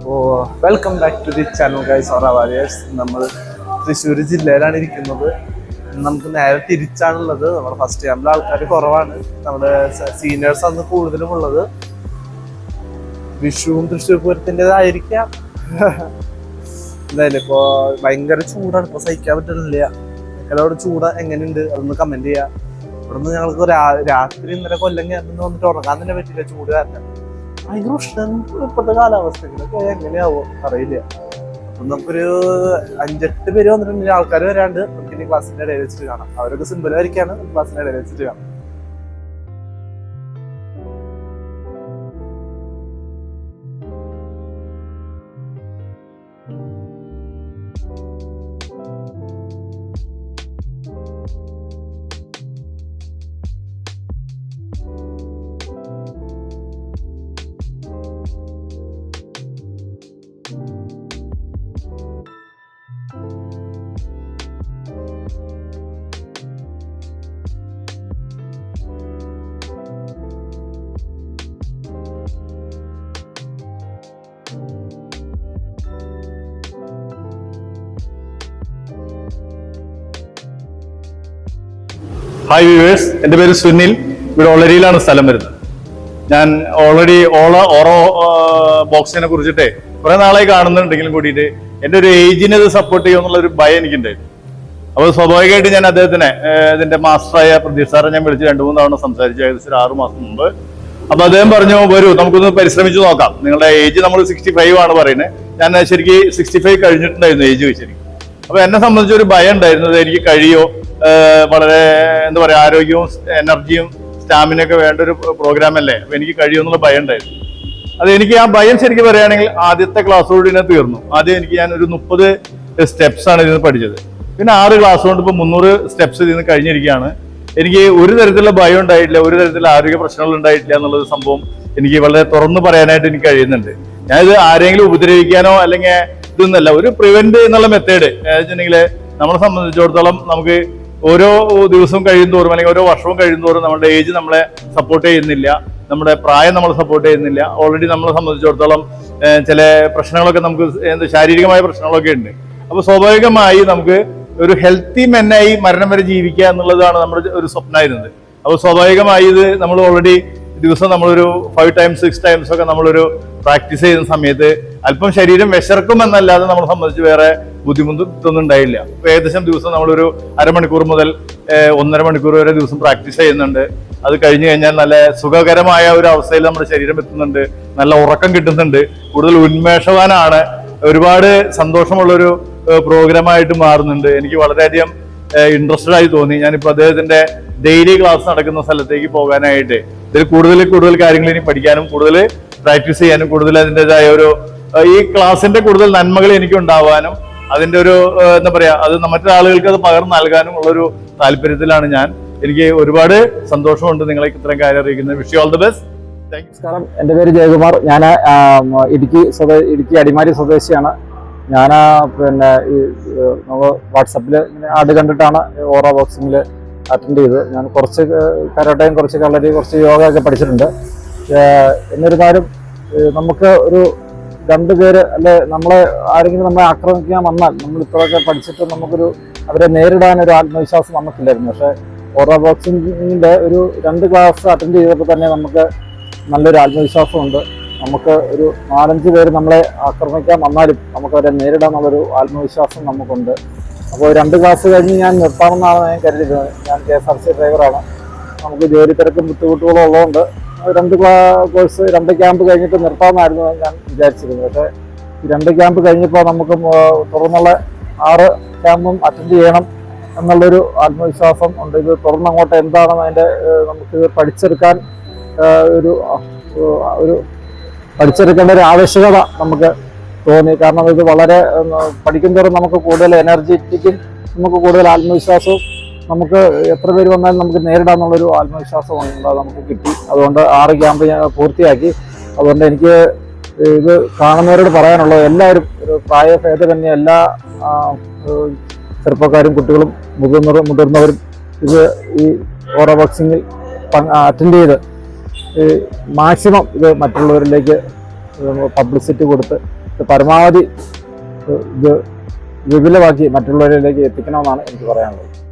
Welcome back to the channel guys or warriors. നമ്മൾ തൃശ്ശൂർ ജില്ലയിലാണ് ഇരിക്കുന്നത്. നമുക്ക് നേരെ തിരിച്ചാണുള്ളത്. നമ്മുടെ ഫസ്റ്റ് ക്യാമ്പിലെ ആൾക്കാർ കുറവാണ്, നമ്മുടെ സീനിയേഴ്സ് അന്ന് കൂടുതലും ഉള്ളത്. വിഷുവും തൃശ്ശൂർ പൂരത്തിൻ്റെതായിരിക്കാം. എന്തായാലും ഇപ്പോൾ ഭയങ്കര ചൂടാണ്, ഇപ്പോൾ സഹിക്കാൻ പറ്റുന്നില്ല. നിങ്ങളോട് ചൂട് എങ്ങനെയുണ്ട് അതൊന്ന് കമൻറ്റ് ചെയ്യുക. ഇവിടെ നിന്ന് ഞങ്ങൾക്ക് രാത്രി ഇന്നലെ കൊല്ലം ക്യാമ്പിൽ വന്നിട്ട് ഉറങ്ങാൻ തന്നെ പറ്റില്ല, ചൂട് കാരണം. ഭയങ്കര ഉഷ്ണം ഇപ്പോഴത്തെ കാലാവസ്ഥകളൊക്കെ എങ്ങനെയാവോ അറിയില്ല. അപ്പം നമുക്കൊരു 5-8 പേര് വന്നിട്ടുണ്ടെങ്കിൽ ആൾക്കാർ വരാണ്ട് നമുക്കിനി ക്ലാസ്സിൻ്റെ ഇടയിൽ വെച്ചിട്ട് കാണാം. അവരൊക്കെ സിമ്പിൾ ആയിരിക്കാണ്, ക്ലാസ്സിൻ്റെ ഇടയിൽ വെച്ചിട്ട് കാണാം. ഹായ് വ്യൂവേഴ്സ്, എൻ്റെ പേര് സുനിൽ. ഇവിടെ ഒളരിയിലാണ് സ്ഥലം വരുന്നത്. ഞാൻ ഓൾറെഡി ഓറോ ബോക്സിനെ കുറിച്ചിട്ട് കുറെ നാളായി കാണുന്നുണ്ടെങ്കിലും കൂടിയിട്ട് എൻ്റെ ഒരു ഏജിനെ ഇത് സപ്പോർട്ട് ചെയ്യുമെന്നുള്ള ഒരു ഭയം എനിക്കുണ്ടായിരുന്നു. അപ്പോൾ സ്വാഭാവികമായിട്ട് ഞാൻ അദ്ദേഹത്തിനെ, ഇതിന്റെ മാസ്റ്ററായ പ്രദീപ് സാറെ ഞാൻ വിളിച്ച് 2-3 തവണ സംസാരിച്ചു, ഏകദേശം 6 മാസം മുമ്പ്. അപ്പൊ അദ്ദേഹം പറഞ്ഞു, വരൂ നമുക്കൊന്ന് പരിശ്രമിച്ചു നോക്കാം. നിങ്ങളുടെ ഏജ് നമ്മൾ 65 ആണ് പറയുന്നത്. ഞാൻ ശരിക്കും 65 കഴിഞ്ഞിട്ടുണ്ടായിരുന്നു ഏജ് വെച്ചിരിക്കും. അപ്പൊ എന്നെ സംബന്ധിച്ച് ഒരു ഭയം ഉണ്ടായിരുന്നത്, എനിക്ക് കഴിയോ, വളരെ എന്താ പറയാ, ആരോഗ്യവും എനർജിയും സ്റ്റാമിനൊക്കെ വേണ്ട ഒരു പ്രോഗ്രാം അല്ലേ, അപ്പൊ എനിക്ക് കഴിയുമെന്നുള്ള ഭയം ഉണ്ടായിരുന്നു. അത് എനിക്ക് ആ ഭയം ശരിക്കും പറയുകയാണെങ്കിൽ ആദ്യത്തെ ക്ലാസ്സോട് ഇതിനെ തീർന്നു. ആദ്യം എനിക്ക് ഞാൻ ഒരു 30 സ്റ്റെപ്സ് ആണ് ഇതിന് പഠിച്ചത്. പിന്നെ 6 ക്ലാസ് കൊണ്ട് ഇപ്പൊ 300 സ്റ്റെപ്സ് ഇതിന് കഴിഞ്ഞിരിക്കുകയാണ്. എനിക്ക് ഒരു തരത്തിലുള്ള ഭയം ഉണ്ടായിട്ടില്ല, ഒരു തരത്തിലുള്ള ആരോഗ്യ പ്രശ്നങ്ങൾ ഉണ്ടായിട്ടില്ല എന്നുള്ളത് സംഭവം എനിക്ക് വളരെ തുറന്നു പറയാനായിട്ട് എനിക്ക് കഴിയുന്നുണ്ട്. ഞാനിത് ആരെങ്കിലും ഉപദ്രവിക്കാനോ അല്ലെങ്കിൽ ഇതൊന്നല്ല, ഒരു പ്രിവെന്റ് എന്നുള്ള മെത്തേഡ് വെച്ചിട്ടുണ്ടെങ്കിൽ നമ്മളെ സംബന്ധിച്ചിടത്തോളം നമുക്ക് ഓരോ ദിവസവും കഴിയുന്തോറും അല്ലെങ്കിൽ ഓരോ വർഷവും കഴിയുന്തോറും നമ്മുടെ ഏജ് നമ്മളെ സപ്പോർട്ട് ചെയ്യുന്നില്ല, നമ്മുടെ പ്രായം നമ്മളെ സപ്പോർട്ട് ചെയ്യുന്നില്ല. ഓൾറെഡി നമ്മളെ സംബന്ധിച്ചിടത്തോളം ചില പ്രശ്നങ്ങളൊക്കെ നമുക്ക് ശാരീരികമായ പ്രശ്നങ്ങളൊക്കെ ഉണ്ട്. അപ്പൊ സ്വാഭാവികമായി നമുക്ക് ഒരു ഹെൽത്തി മെന്നായി മരണം വരെ ജീവിക്കുക എന്നുള്ളതാണ് നമ്മുടെ ഒരു സ്വപ്നമായിരുന്നത്. അപ്പൊ സ്വാഭാവികമായി ഇത് നമ്മൾ ഓൾറെഡി ദിവസം നമ്മളൊരു 5 times 6 times ഒക്കെ നമ്മളൊരു പ്രാക്ടീസ് ചെയ്യുന്ന സമയത്ത് അല്പം ശരീരം വിശർക്കും എന്നല്ലാതെ നമ്മളെ സംബന്ധിച്ച് വേറെ ബുദ്ധിമുട്ടൊന്നും ഉണ്ടായില്ല. ഇപ്പൊ ഏകദേശം ദിവസം നമ്മളൊരു അരമണിക്കൂർ മുതൽ 1.5 മണിക്കൂർ വരെ ദിവസം പ്രാക്ടീസ് ചെയ്യുന്നുണ്ട്. അത് കഴിഞ്ഞു കഴിഞ്ഞാൽ നല്ല സുഖകരമായ ഒരു അവസ്ഥയിൽ നമ്മുടെ ശരീരം എത്തുന്നുണ്ട്, നല്ല ഉറക്കം കിട്ടുന്നുണ്ട്, കൂടുതൽ ഉന്മേഷവാനാണ്, ഒരുപാട് സന്തോഷമുള്ളൊരു പ്രോഗ്രാമായിട്ട് മാറുന്നുണ്ട്. എനിക്ക് വളരെയധികം ഇൻട്രസ്റ്റഡ് ആയി തോന്നി. ഞാനിപ്പോൾ അദ്ദേഹത്തിന്റെ ഡെയിലി ക്ലാസ് നടക്കുന്ന സ്ഥലത്തേക്ക് പോകാനായിട്ട് ഇതിൽ കൂടുതൽ കാര്യങ്ങൾ ഇനി പഠിക്കാനും കൂടുതൽ പ്രാക്ടീസ് ചെയ്യാനും കൂടുതൽ അതിൻ്റെതായ ഒരു ഈ ക്ലാസിന്റെ കൂടുതൽ നന്മകൾ എനിക്ക് ഉണ്ടാവാനും അതിന്റെ ഒരു എന്താ പറയാ, അത് മറ്റൊരാളുകൾക്ക് അത് പകർന്നു നൽകാനും ഉള്ളൊരു താല്പര്യത്തിലാണ് ഞാൻ. എനിക്ക് ഒരുപാട് സന്തോഷമുണ്ട് നിങ്ങളെ ഇത്രയും കാര്യം അറിയിക്കുന്നത്. Wish you all the best. നമസ്കാരം, എൻ്റെ പേര് ജയകുമാർ. ഞാൻ ഇടുക്കി അടിമാലി സ്വദേശിയാണ്. ഞാൻ പിന്നെ നമ്മൾ വാട്സപ്പിൽ ഇങ്ങനെ ആഡ് കണ്ടിട്ടാണ് ഓറ ബോക്സിങ്ങിൽ അറ്റൻഡ് ചെയ്തത്. ഞാൻ കുറച്ച് കരാട്ടയും കുറച്ച് കളരി കുറച്ച് യോഗ ഒക്കെ പഠിച്ചിട്ടുണ്ട്. എന്നിരുന്നാലും നമുക്ക് ഒരു 2 പേര് അല്ലെ നമ്മളെ ആരെങ്കിലും നമ്മളെ ആക്രമിക്കാൻ വന്നാൽ നമ്മൾ ഇത്രയൊക്കെ പഠിച്ചിട്ട് നമുക്കൊരു അവരെ നേരിടാനൊരു ആത്മവിശ്വാസം നമുക്കില്ലായിരുന്നു. പക്ഷേ ഓറ ബോക്സിങ്ങിൻ്റെ ഒരു 2 ക്ലാസ് അറ്റൻഡ് ചെയ്തപ്പോൾ തന്നെ നമുക്ക് നല്ലൊരു ആത്മവിശ്വാസമുണ്ട്. നമുക്ക് ഒരു 4-5 പേര് നമ്മളെ ആക്രമിക്കാൻ വന്നാലും നമുക്കവരെ നേരിടാമെന്നുള്ളൊരു ആത്മവിശ്വാസം നമുക്കുണ്ട്. അപ്പോൾ 2 ക്ലാസ് കഴിഞ്ഞ് ഞാൻ നിർത്താമെന്നാണ് ഞാൻ കരുതിയിരുന്നത്. ഞാൻ KSRTC ഡ്രൈവറാണ്. നമുക്ക് ജോലി തിരക്കും ബുദ്ധിമുട്ടുകളും ഉള്ളതുകൊണ്ട് 2 ക്യാമ്പ് കഴിഞ്ഞിട്ട് നിർത്താമെന്നായിരുന്നു ഞാൻ വിചാരിച്ചിരുന്നത്. പക്ഷേ ഈ 2 ക്യാമ്പ് കഴിഞ്ഞപ്പോൾ നമുക്ക് തുറന്നുള്ള 6 ക്യാമ്പും അറ്റൻഡ് ചെയ്യണം എന്നുള്ളൊരു ആത്മവിശ്വാസം ഉണ്ട്. ഇത് തുറന്നങ്ങോട്ട് എന്താണെന്ന് അതിൻ്റെ നമുക്ക് പഠിച്ചെടുക്കാൻ ഒരു പഠിച്ചെടുക്കേണ്ട ഒരു ആവശ്യകത നമുക്ക് തോന്നി. കാരണം ഇത് വളരെ പഠിക്കുന്തോറും നമുക്ക് കൂടുതൽ എനർജറ്റിക്കും നമുക്ക് കൂടുതൽ ആത്മവിശ്വാസവും നമുക്ക് എത്ര പേര് വന്നാലും നമുക്ക് നേരിടാമെന്നുള്ളൊരു ആത്മവിശ്വാസം നമുക്ക് കിട്ടി. അതുകൊണ്ട് 6 ക്യാമ്പ് ഞാൻ പൂർത്തിയാക്കി. അതുകൊണ്ട് എനിക്ക് ഇത് കാണുന്നവരോട് പറയാനുള്ളത്, എല്ലാവരും ഒരു പ്രായഭേദമന്യേ എല്ലാ ചെറുപ്പക്കാരും കുട്ടികളും മുതിർന്നവരും ഇത് ഈ ഓറ ബോക്സിങ്ങിൽ അറ്റൻഡ് ചെയ്ത് മാക്സിമം ഇത് മറ്റുള്ളവരിലേക്ക് പബ്ലിസിറ്റി കൊടുത്ത് ഇത് പരമാവധി ഇത് വിപുലമാക്കി മറ്റുള്ളവരിലേക്ക് എത്തിക്കണമെന്നാണ് എനിക്ക് പറയാനുള്ളത്.